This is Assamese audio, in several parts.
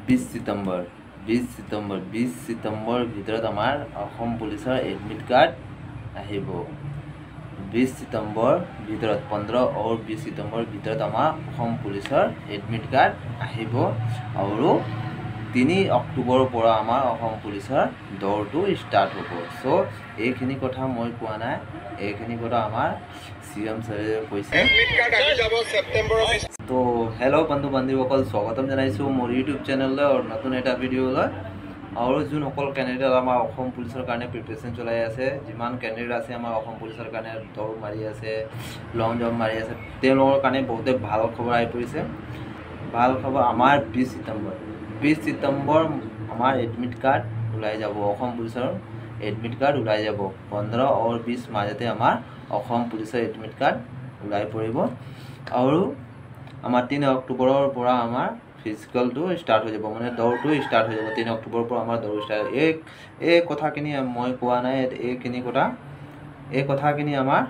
20 ছেপ্টেম্বৰ ভিতৰত আমাৰ অসম পুলিচৰ এডমিট কাৰ্ড আহিব। 20 ছেপ্টেম্বৰ ভিতৰত 15 আৰু 20 ছেপ্টেম্বৰ ভিতৰত আমাৰ অসম পুলিচৰ এডমিট কাৰ্ড আহিব আৰু 3 অক্টোবৰৰ পৰা আমাৰ অসম পুলিচৰ দৌৰটো ষ্টাৰ্ট হ'ব। সো এইখিনি কথা মই কোৱা নাই, এইখিনি কথা আমাৰ CM ছাৰে কৈছে। তো হেল্ল' বন্ধু বান্ধৱীসকল, স্বাগতম জনাইছোঁ মোৰ ইউটিউব চেনেললৈ আৰু নতুন এটা ভিডিঅ'লৈ। আৰু যোনসকল কেণ্ডিডেট আমাৰ অসম পুলিচৰ কাৰণে প্ৰিপেৰেশ্যন চলাই আছে, যিমান কেণ্ডিডেট আছে আমাৰ অসম পুলিচৰ কাৰণে দৌৰ মাৰি আছে, লং জাম্প মাৰি আছে, তেওঁলোকৰ কাৰণে বহুতে ভাল খবৰ আহি পৰিছে। ভাল খবৰ, আমাৰ 20 ছেপ্টেম্বৰ আমাৰ এডমিট কাৰ্ড ওলাই যাব। অসম পুলিচৰ এডমিট কাৰ্ড ওলাই যাব। 15 আৰু 20 মাজতে আমাৰ অসম পুলিচৰ এডমিট কাৰ্ড ওলাই পৰিব আৰু আমাৰ 3 অক্টোবৰৰ পৰা আমাৰ ফিজিকেলটো ষ্টাৰ্ট হৈ যাব, মানে দৌৰটো ষ্টাৰ্ট হৈ যাব। 3 অক্টোবৰৰ পৰা আমাৰ দৌৰ ষ্টাৰ্ট। এই কথাখিনি মই কোৱা নাই, এই কথাখিনি আমাৰ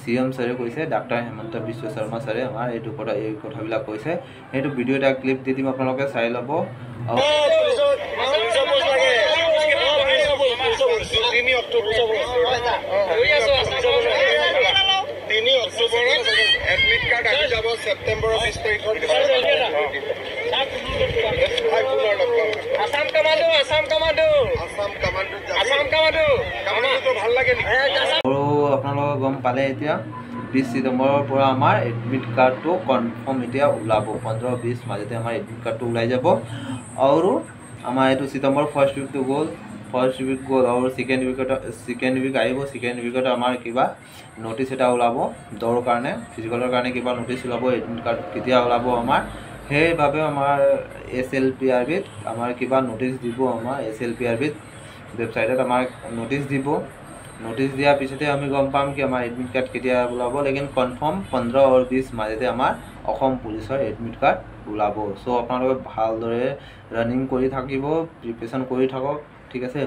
CM ছাৰে কৈছে, ডাক্তৰ হেমন্ত বিশ্ব শৰ্মা ছাৰে আমাৰ এই কথাবিলাক কৈছে। সেইটো ভিডিঅ' এটা ক্লিপ দি দিম, আপোনালোকে চাই ল'ব। এডমিট কাৰ্ড আহি যাব ছেপ্টেম্বৰৰ 20 তাৰিখত। আসাম কামাণ্ডো ভাল লাগে নেকি? আৰু আপোনালোকে গম পালে এতিয়া 20 ছেপ্টেম্বৰৰ পৰা আমাৰ এডমিট কাৰ্ডটো কনফাৰ্ম এতিয়া ওলাব। 15-20 মাজতে আমাৰ এডমিট কাৰ্ডটো ওলাই যাব আৰু আমাৰ এইটো ছেপ্টেম্বৰ ফাৰ্ষ্ট উইকটো গ'ল আৰু ছেকেণ্ড উইক আহিব। ছেকেণ্ড উইকত আমাৰ কিবা নটিচ এটা ওলাব দৌৰৰ কাৰণে, ফিজিকেলৰ কাৰণে কিবা নটিচ ওলাব। এডমিট কাৰ্ড কেতিয়া ওলাব আমাৰ, সেইবাবে আমাৰ SLPRBত আমাৰ কিবা নটিচ দিব। আমাৰ SLPRBত ৱেবছাইটত আমাৰ নটিচ দিব। নটিচ দিয়াৰ পিছতে আমি গম পাম কি আমাৰ এডমিট কাৰ্ড কেতিয়া ওলাব। লেকিন কনফাৰ্ম 15 আৰু 20 মাজতে আমাৰ অসম পুলিচৰ এডমিট কাৰ্ড ওলাব। চ' আপোনালোকে ভালদৰে ৰানিং কৰি থাকিব, প্ৰিপেৰেশ্যন কৰি থাকক, ঠিক আছে।